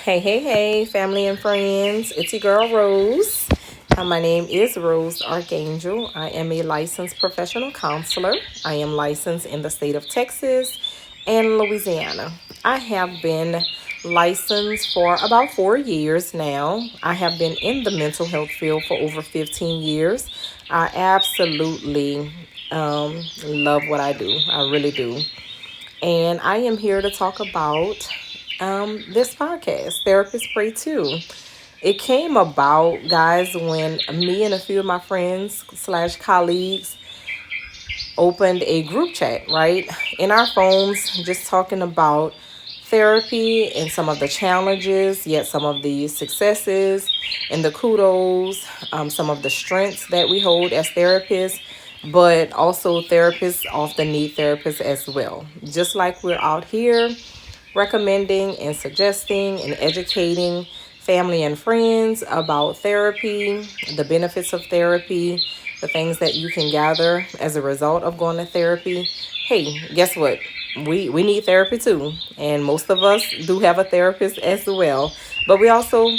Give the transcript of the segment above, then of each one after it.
Hey, family and friends. It's your girl, Rose. My name is Rose Archangel. I am a licensed professional counselor. I am licensed in the state of Texas and Louisiana. I have been licensed for about 4 years now. I have been in the mental health field for over 15 years. I absolutely love what I do. I really do. And I am here to talk about this podcast, Therapists Pray Too. It came about, guys, when me and a few of my friends slash colleagues opened a group chat, right, in our phones, just talking about therapy and some of the challenges, yet some of the successes and the kudos, some of the strengths that we hold as therapists. But also, therapists often need therapists as well. Just like we're out here recommending and suggesting and educating family and friends about therapy, the benefits of therapy, the things that you can gather as a result of going to therapy. Hey, guess what? We need therapy too. And most of us do have a therapist as well. But we also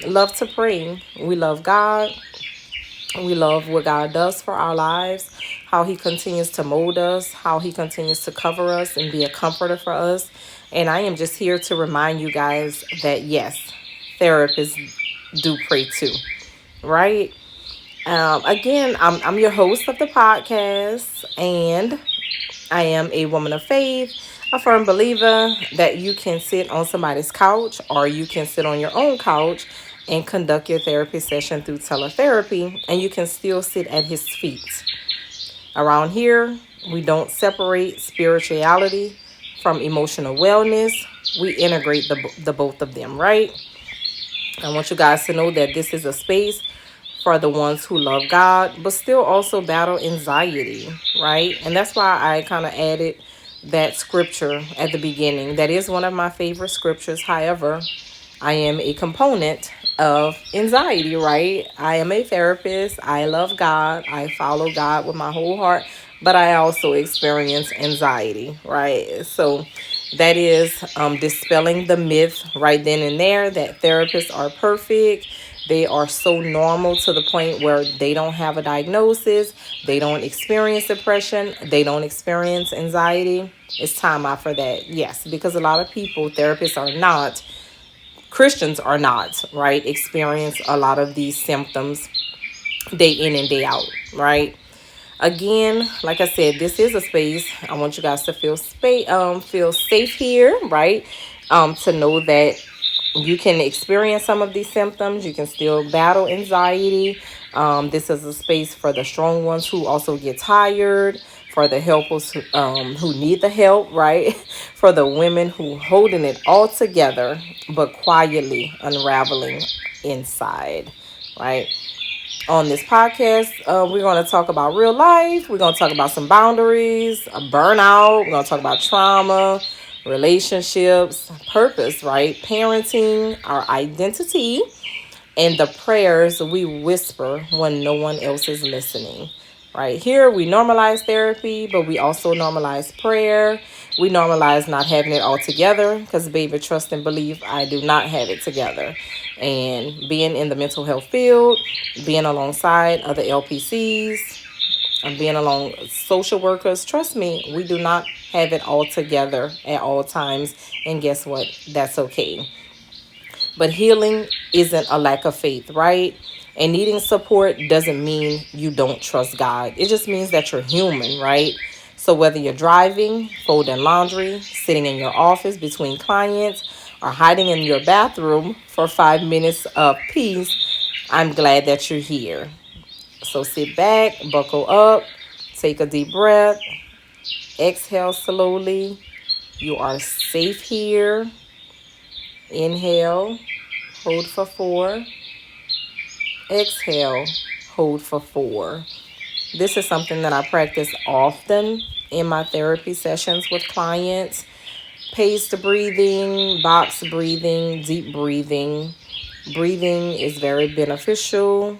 love to pray. We love God. We love what God does for our lives, how He continues to mold us, how He continues to cover us and be a comforter for us. And I am just here to remind you guys that yes, therapists do pray too, right? Again, I'm your host of the podcast, and I am a woman of faith, a firm believer that you can sit on somebody's couch or you can sit on your own couch and conduct your therapy session through teletherapy, and you can still sit at his feet. Around here, we don't separate spirituality from emotional wellness. We integrate the both of them, right? I want you guys to know that this is a space for the ones who love God, but still also battle anxiety, right? And that's why I kind of added that scripture at the beginning. That is one of my favorite scriptures. However, I am a component of anxiety, right? I am a therapist. I love God. I follow God with my whole heart, but I also experience anxiety, right? So that is dispelling the myth right then and there that therapists are perfect. They are so normal to the point where they don't have a diagnosis. They don't experience depression. They don't experience anxiety. It's time out for that. Yes, because a lot of people, therapists are not, Christians are not, right, experience a lot of these symptoms day in and day out, right? Again, like I said, this is a space. I want you guys to feel safe here, right? To know that you can experience some of these symptoms. You can still battle anxiety. This is a space for the strong ones who also get tired, for the helpers who need the help, right? For the women who holding it all together, but quietly unraveling inside, right? On this podcast, we're going to talk about real life. We're going to talk about some boundaries, a burnout. We're going to talk about trauma, relationships, purpose, right? Parenting, our identity, and the prayers we whisper when no one else is listening. Right here, we normalize therapy, but we also normalize prayer. We normalize not having it all together because, baby, trust and believe I do not have it together. And being in the mental health field, being alongside other LPCs, and being along social workers, trust me, we do not have it all together at all times. And guess what? That's okay. But healing isn't a lack of faith, right? And needing support doesn't mean you don't trust God. It just means that you're human, right? So whether you're driving, folding laundry, sitting in your office between clients, or hiding in your bathroom for 5 minutes of peace, I'm glad that you're here. So sit back, buckle up, take a deep breath, exhale slowly. You are safe here. Inhale, hold for 4. Exhale, hold for 4. This is something that I practice often in my therapy sessions with clients. Paced breathing, box breathing, deep breathing. Breathing is very beneficial,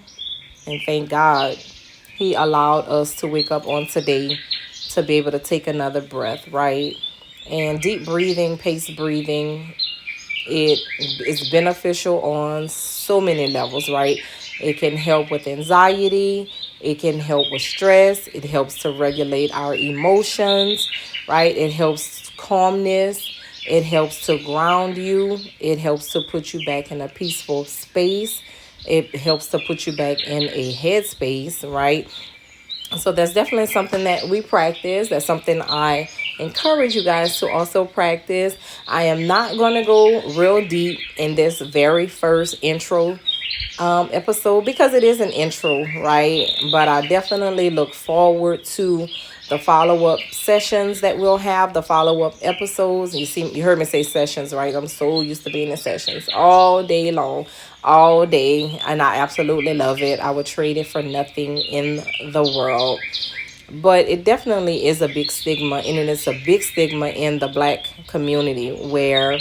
and thank God He allowed us to wake up on today to be able to take another breath, right? And deep breathing, paced breathing It is beneficial on so many levels, right? It can help with anxiety. It can help with stress. It helps to regulate our emotions, right? It helps calmness. It helps to ground you. It helps to put you back in a peaceful space. It helps to put you back in a headspace, right? So that's definitely something that we practice. That's something I encourage you guys to also practice. I am not going to go real deep in this very first intro episode because it is an intro, right? But I definitely look forward to the follow-up sessions that we'll have, the follow-up episodes. You heard me say sessions, right? I'm so used to being in sessions all day long, all day, and I absolutely love it. I would trade it for nothing in the world. But it definitely is a big stigma, and it is a big stigma in the Black community where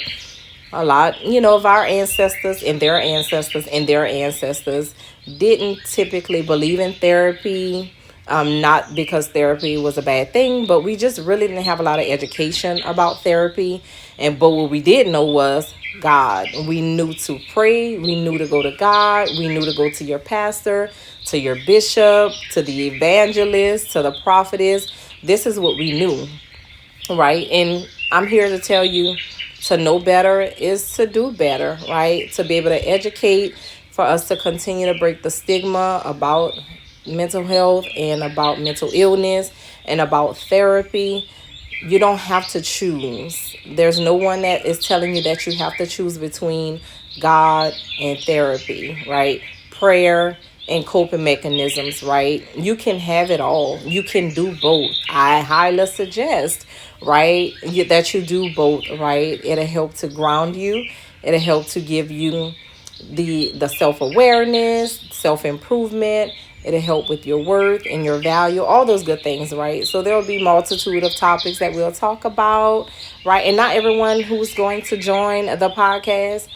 a lot, of our ancestors and their ancestors and their ancestors didn't typically believe in therapy. Not because therapy was a bad thing, but we just really didn't have a lot of education about therapy. But what we did know was God. We knew to pray. We knew to go to God. We knew to go to your pastor, to your bishop, to the evangelist, to the prophetess. This is what we knew, right? And I'm here to tell you, to know better is to do better, right? To be able to educate, for us to continue to break the stigma about mental health and about mental illness and about therapy. You don't have to choose. There's no one that is telling you that you have to choose between God and therapy, right? Prayer and coping mechanisms, right? You can have it all. You can do both. I highly suggest, right, that you do both, right? It'll help to ground you. It'll help to give you the self-awareness, self-improvement. It'll help with your worth and your value, all those good things, right? So there will be multitude of topics that we'll talk about, right? And not everyone who's going to join the podcast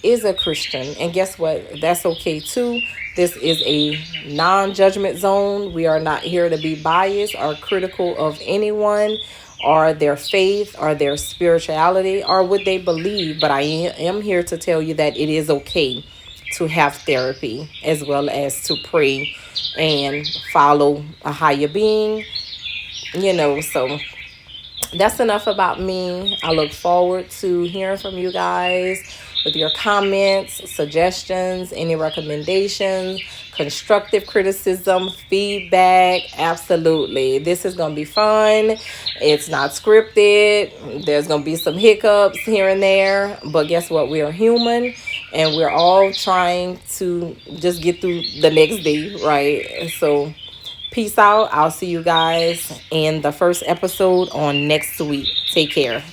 is a Christian. And guess what? That's okay too. This is a non-judgment zone. We are not here to be biased or critical of anyone or their faith or their spirituality or what they believe. But I am here to tell you that it is okay to have therapy as well as to pray and follow a higher being, so that's enough about me. I look forward to hearing from you guys with your comments, suggestions, any recommendations, constructive criticism, feedback. Absolutely. This is going to be fun. It's not scripted. There's going to be some hiccups here and there. But guess what? We are human and we're all trying to just get through the next day, right? So peace out. I'll see you guys in the first episode on next week. Take care.